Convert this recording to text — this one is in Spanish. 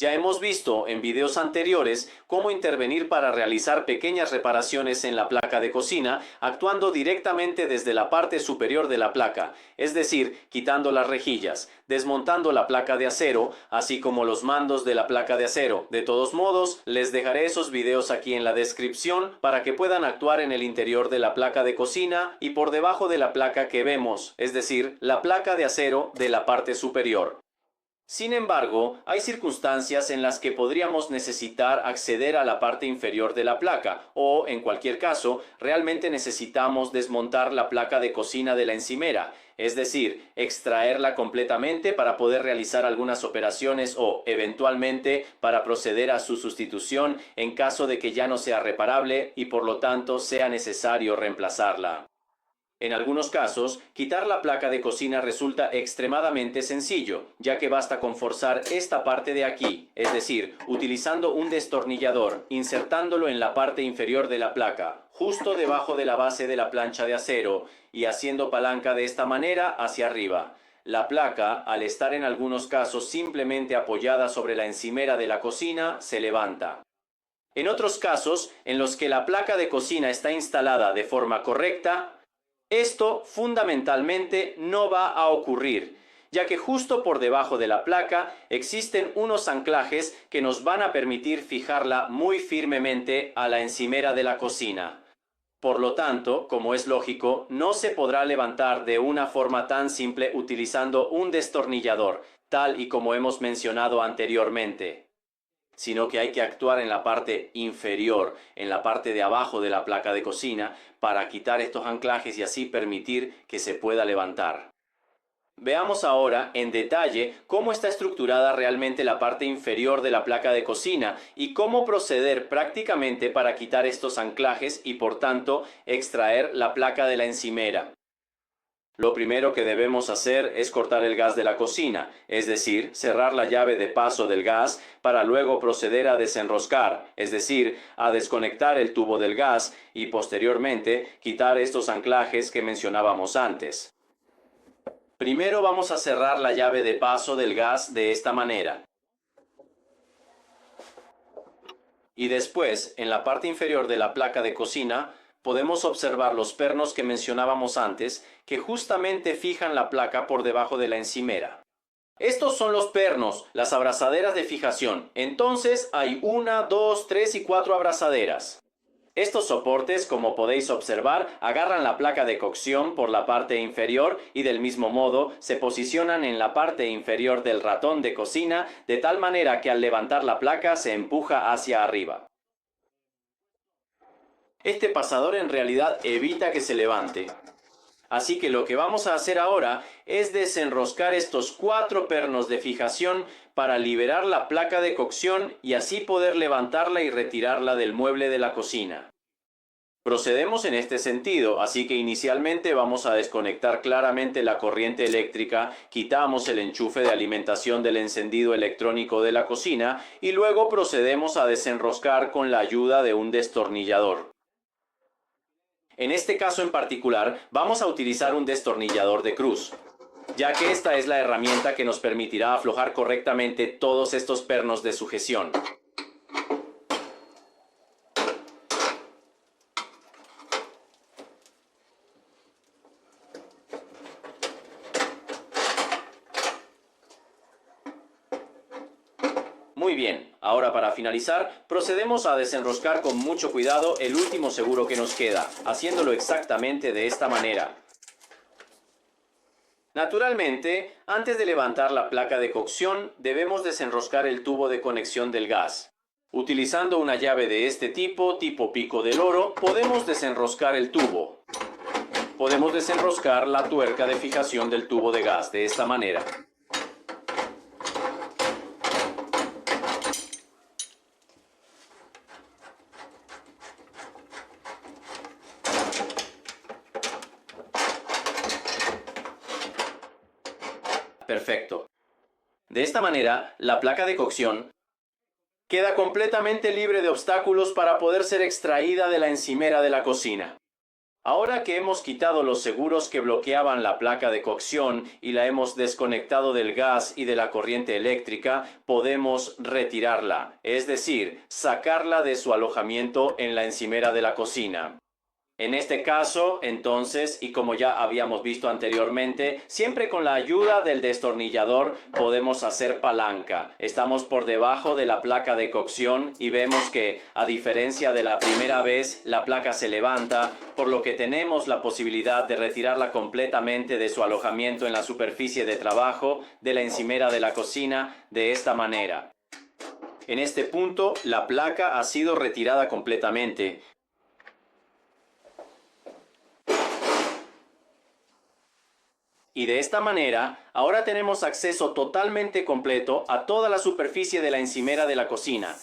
Ya hemos visto en videos anteriores cómo intervenir para realizar pequeñas reparaciones en la placa de cocina, actuando directamente desde la parte superior de la placa, es decir, quitando las rejillas, desmontando la placa de acero, así como los mandos de la placa de acero. De todos modos, les dejaré esos videos aquí en la descripción para que puedan actuar en el interior de la placa de cocina y por debajo de la placa que vemos, es decir, la placa de acero de la parte superior. Sin embargo, hay circunstancias en las que podríamos necesitar acceder a la parte inferior de la placa o, en cualquier caso, realmente necesitamos desmontar la placa de cocina de la encimera, es decir, extraerla completamente para poder realizar algunas operaciones o, eventualmente, para proceder a su sustitución en caso de que ya no sea reparable y por lo tanto sea necesario reemplazarla. En algunos casos, quitar la placa de cocina resulta extremadamente sencillo, ya que basta con forzar esta parte de aquí, es decir, utilizando un destornillador, insertándolo en la parte inferior de la placa, justo debajo de la base de la plancha de acero, y haciendo palanca de esta manera hacia arriba. La placa, al estar en algunos casos simplemente apoyada sobre la encimera de la cocina, se levanta. En otros casos, en los que la placa de cocina está instalada de forma correcta, esto fundamentalmente no va a ocurrir, ya que justo por debajo de la placa existen unos anclajes que nos van a permitir fijarla muy firmemente a la encimera de la cocina. Por lo tanto, como es lógico, no se podrá levantar de una forma tan simple utilizando un destornillador, tal y como hemos mencionado anteriormente, sino que hay que actuar en la parte inferior, en la parte de abajo de la placa de cocina, para quitar estos anclajes y así permitir que se pueda levantar. Veamos ahora en detalle cómo está estructurada realmente la parte inferior de la placa de cocina y cómo proceder prácticamente para quitar estos anclajes y por tanto extraer la placa de la encimera. Lo primero que debemos hacer es cortar el gas de la cocina, es decir, cerrar la llave de paso del gas para luego proceder a desenroscar, es decir, a desconectar el tubo del gas y posteriormente quitar estos anclajes que mencionábamos antes. Primero vamos a cerrar la llave de paso del gas de esta manera. Y después, en la parte inferior de la placa de cocina, podemos observar los pernos que mencionábamos antes, que justamente fijan la placa por debajo de la encimera. Estos son los pernos, las abrazaderas de fijación. Entonces hay 1, 2, 3 y 4 abrazaderas. Estos soportes, como podéis observar, agarran la placa de cocción por la parte inferior y del mismo modo se posicionan en la parte inferior del ratón de cocina de tal manera que al levantar la placa se empuja hacia arriba. Este pasador en realidad evita que se levante. Así que lo que vamos a hacer ahora es desenroscar estos 4 pernos de fijación para liberar la placa de cocción y así poder levantarla y retirarla del mueble de la cocina. Procedemos en este sentido, así que inicialmente vamos a desconectar claramente la corriente eléctrica, quitamos el enchufe de alimentación del encendido electrónico de la cocina y luego procedemos a desenroscar con la ayuda de un destornillador. En este caso en particular, vamos a utilizar un destornillador de cruz, ya que esta es la herramienta que nos permitirá aflojar correctamente todos estos pernos de sujeción. Muy bien, ahora para finalizar, procedemos a desenroscar con mucho cuidado el último seguro que nos queda, haciéndolo exactamente de esta manera. Naturalmente, antes de levantar la placa de cocción, debemos desenroscar el tubo de conexión del gas. Utilizando una llave de este tipo pico del oro, podemos desenroscar el tubo. Podemos desenroscar la tuerca de fijación del tubo de gas de esta manera. Perfecto. De esta manera, la placa de cocción queda completamente libre de obstáculos para poder ser extraída de la encimera de la cocina. Ahora que hemos quitado los seguros que bloqueaban la placa de cocción y la hemos desconectado del gas y de la corriente eléctrica, podemos retirarla, es decir, sacarla de su alojamiento en la encimera de la cocina. En este caso, entonces, y como ya habíamos visto anteriormente, siempre con la ayuda del destornillador podemos hacer palanca. Estamos por debajo de la placa de cocción y vemos que, a diferencia de la primera vez, la placa se levanta, por lo que tenemos la posibilidad de retirarla completamente de su alojamiento en la superficie de trabajo de la encimera de la cocina de esta manera. En este punto, la placa ha sido retirada completamente. Y de esta manera, ahora tenemos acceso totalmente completo a toda la superficie de la encimera de la cocina.